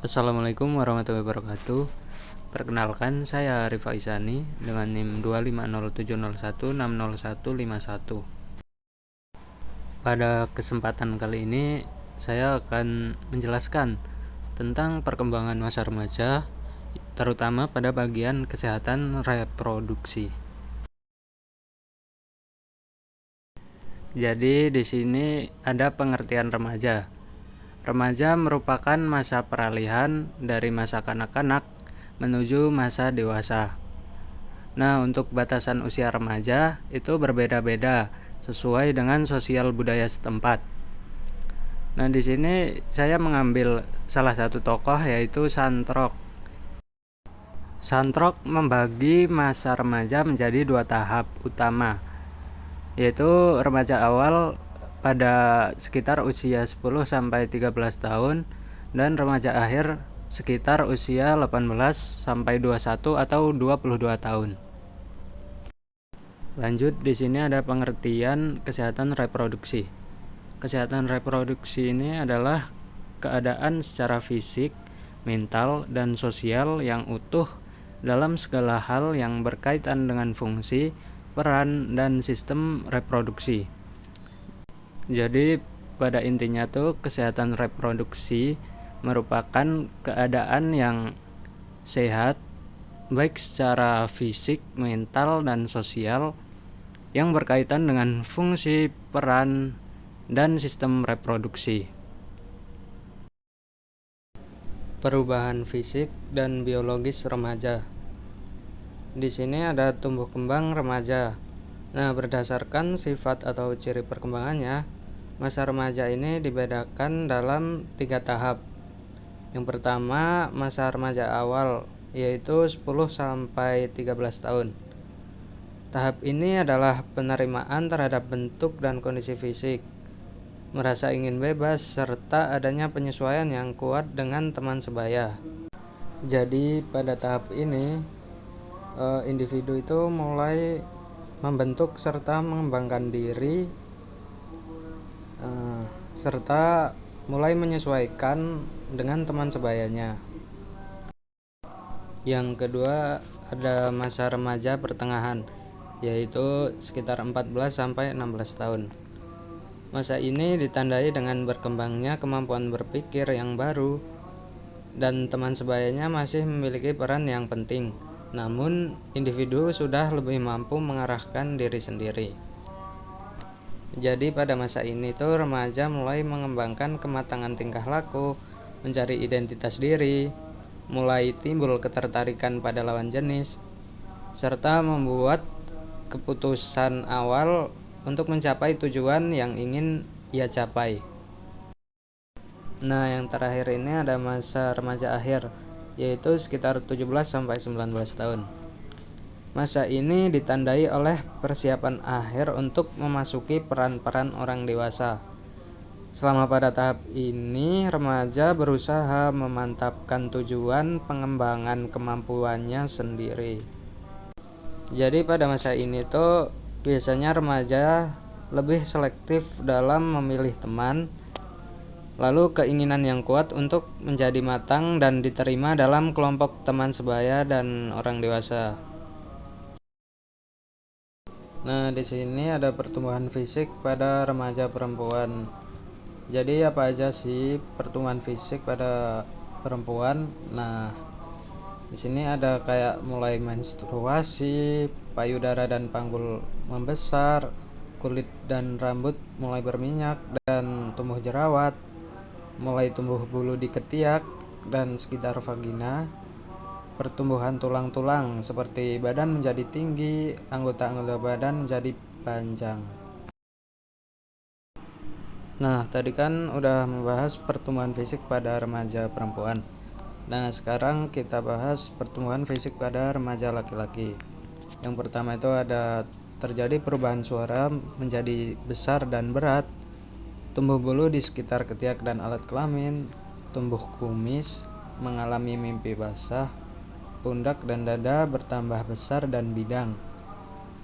Assalamualaikum warahmatullahi wabarakatuh. Perkenalkan, saya Arif Aizani dengan NIM 25070160151. Pada kesempatan kali ini saya akan menjelaskan tentang perkembangan masa remaja, terutama pada bagian kesehatan reproduksi. Jadi di sini ada pengertian remaja. Remaja merupakan masa peralihan dari masa kanak-kanak menuju masa dewasa. Nah, untuk batasan usia remaja itu berbeda-beda sesuai dengan sosial budaya setempat. Nah, di sini saya mengambil salah satu tokoh yaitu Santrok. Santrok membagi masa remaja menjadi dua tahap utama, yaitu remaja awal pada sekitar usia 10-13 tahun dan remaja akhir sekitar usia 18-21 atau 22 tahun. Lanjut, di sini ada pengertian kesehatan reproduksi. Kesehatan reproduksi ini adalah keadaan secara fisik, mental, dan sosial yang utuh dalam segala hal yang berkaitan dengan fungsi, peran, dan sistem reproduksi. Jadi pada intinya tuh kesehatan reproduksi merupakan keadaan yang sehat baik secara fisik, mental, dan sosial yang berkaitan dengan fungsi, peran, dan sistem reproduksi. Perubahan fisik dan biologis remaja. Di sini ada tumbuh kembang remaja. Nah, berdasarkan sifat atau ciri perkembangannya, masa remaja ini dibedakan dalam 3 tahap. Yang pertama, masa remaja awal, yaitu 10-13 tahun. Tahap ini adalah penerimaan terhadap bentuk dan kondisi fisik, merasa ingin bebas, serta adanya penyesuaian yang kuat dengan teman sebaya. Jadi pada tahap ini, individu itu mulai membentuk serta mengembangkan diri, serta mulai menyesuaikan dengan teman sebayanya. Yang kedua, ada masa remaja pertengahan, yaitu sekitar 14-16 tahun. Masa ini ditandai dengan berkembangnya kemampuan berpikir yang baru, dan teman sebayanya masih memiliki peran yang penting, namun individu sudah lebih mampu mengarahkan diri sendiri. Jadi pada masa ini tuh remaja mulai mengembangkan kematangan tingkah laku, mencari identitas diri, mulai timbul ketertarikan pada lawan jenis, serta membuat keputusan awal untuk mencapai tujuan yang ingin ia capai. Nah, yang terakhir ini ada masa remaja akhir, yaitu sekitar 17-19 tahun. Masa ini ditandai oleh persiapan akhir untuk memasuki peran-peran orang dewasa. Selama pada tahap ini, remaja berusaha memantapkan tujuan pengembangan kemampuannya sendiri. Jadi pada masa ini tuh biasanya remaja lebih selektif dalam memilih teman, lalu keinginan yang kuat untuk menjadi matang dan diterima dalam kelompok teman sebaya dan orang dewasa. Nah, di sini ada pertumbuhan fisik pada remaja perempuan. Jadi apa aja sih pertumbuhan fisik pada perempuan? Nah, di sini ada kayak mulai menstruasi, payudara dan panggul membesar, kulit dan rambut mulai berminyak dan tumbuh jerawat, mulai tumbuh bulu di ketiak dan sekitar vagina, pertumbuhan tulang-tulang seperti badan menjadi tinggi, anggota-anggota badan menjadi panjang. Nah, tadi kan udah membahas pertumbuhan fisik pada remaja perempuan. Nah, sekarang kita bahas pertumbuhan fisik pada remaja laki-laki. Yang pertama itu ada terjadi perubahan suara menjadi besar dan berat, tumbuh bulu di sekitar ketiak dan alat kelamin, tumbuh kumis, mengalami mimpi basah, pundak dan dada bertambah besar dan bidang,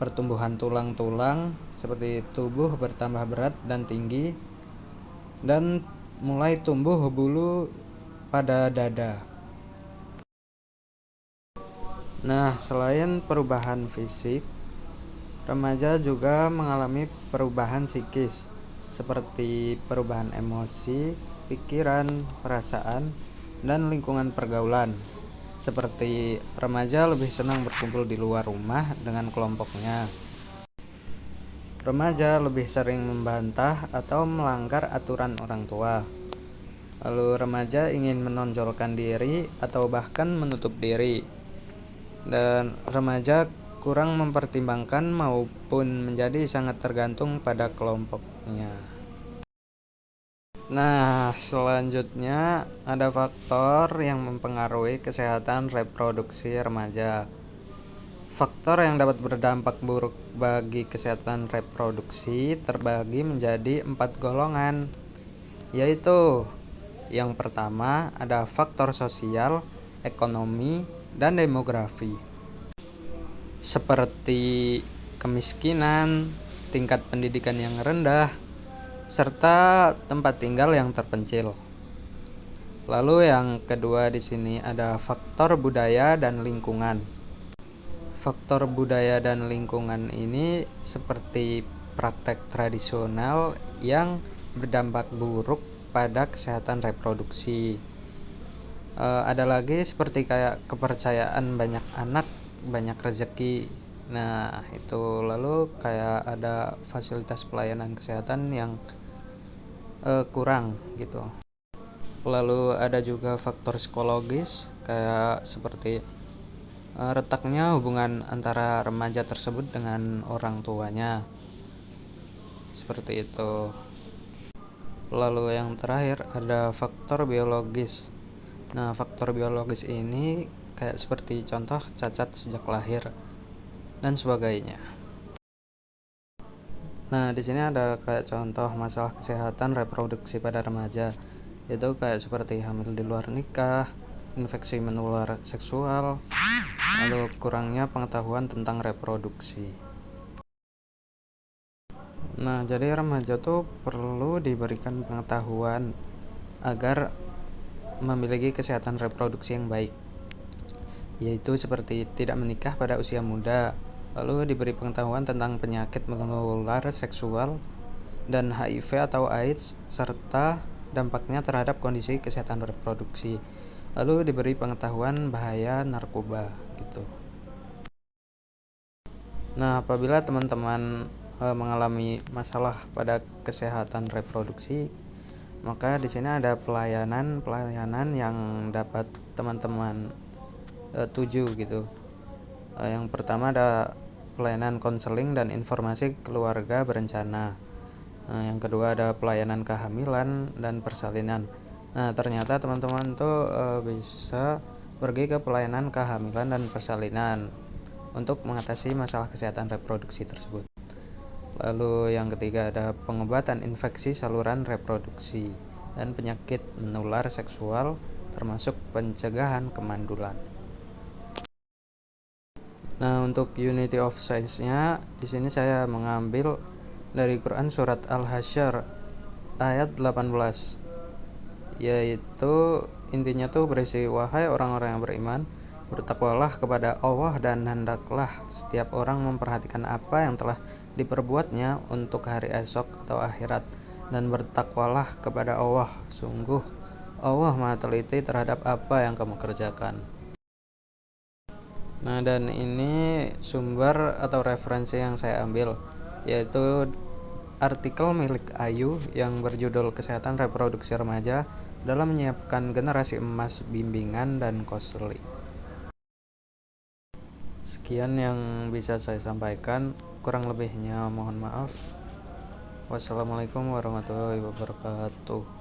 pertumbuhan tulang-tulang seperti tubuh bertambah berat dan tinggi, dan mulai tumbuh bulu pada dada. Nah, selain perubahan fisik, remaja juga mengalami perubahan psikis, seperti perubahan emosi, pikiran, perasaan, dan lingkungan pergaulan. Seperti remaja lebih senang berkumpul di luar rumah dengan kelompoknya. Remaja lebih sering membantah atau melanggar aturan orang tua. Lalu remaja ingin menonjolkan diri atau bahkan menutup diri. Dan remaja kurang mempertimbangkan maupun menjadi sangat tergantung pada kelompoknya. Nah, selanjutnya ada faktor yang mempengaruhi kesehatan reproduksi remaja. Faktor yang dapat berdampak buruk bagi kesehatan reproduksi terbagi menjadi 4 golongan, yaitu yang pertama ada faktor sosial, ekonomi, dan demografi, seperti kemiskinan, tingkat pendidikan yang rendah, serta tempat tinggal yang terpencil. Lalu yang kedua di sini ada faktor budaya dan lingkungan. Faktor budaya dan lingkungan ini seperti praktek tradisional yang berdampak buruk pada kesehatan reproduksi. Ada lagi seperti kayak kepercayaan banyak anak banyak rezeki. Nah, itu lalu kayak ada fasilitas pelayanan kesehatan yang kurang gitu. Lalu ada juga faktor psikologis kayak seperti retaknya hubungan antara remaja tersebut dengan orang tuanya. Seperti itu. Lalu yang terakhir ada faktor biologis. Nah, faktor biologis ini kayak seperti contoh cacat sejak lahir dan sebagainya. Nah, di sini ada kayak contoh masalah kesehatan reproduksi pada remaja, yaitu kayak seperti hamil di luar nikah, infeksi menular seksual, lalu kurangnya pengetahuan tentang reproduksi. Nah, jadi remaja tuh perlu diberikan pengetahuan agar memiliki kesehatan reproduksi yang baik, yaitu seperti tidak menikah pada usia muda, lalu diberi pengetahuan tentang penyakit menular seksual dan HIV atau AIDS serta dampaknya terhadap kondisi kesehatan reproduksi, lalu diberi pengetahuan bahaya narkoba gitu. Nah, apabila teman-teman mengalami masalah pada kesehatan reproduksi, maka di sini ada pelayanan yang dapat teman-teman tuju gitu. Yang pertama ada pelayanan konseling dan informasi keluarga berencana. Yang kedua ada pelayanan kehamilan dan persalinan. Nah, ternyata teman-teman tuh bisa pergi ke pelayanan kehamilan dan persalinan untuk mengatasi masalah kesehatan reproduksi tersebut. Lalu yang ketiga ada pengobatan infeksi saluran reproduksi dan penyakit menular seksual termasuk pencegahan kemandulan. Nah, untuk unity of size-nya di sini saya mengambil dari Quran surat Al-Hasyr ayat 18. Yaitu intinya tuh berisi, wahai orang-orang yang beriman, bertakwalah kepada Allah dan hendaklah setiap orang memperhatikan apa yang telah diperbuatnya untuk hari esok atau akhirat, dan bertakwalah kepada Allah, sungguh Allah Maha teliti terhadap apa yang kamu kerjakan. Nah, dan ini sumber atau referensi yang saya ambil, yaitu artikel milik Ayu yang berjudul Kesehatan Reproduksi Remaja dalam menyiapkan generasi emas bimbingan dan konseling. Sekian yang bisa saya sampaikan, kurang lebihnya mohon maaf. Wassalamualaikum warahmatullahi wabarakatuh.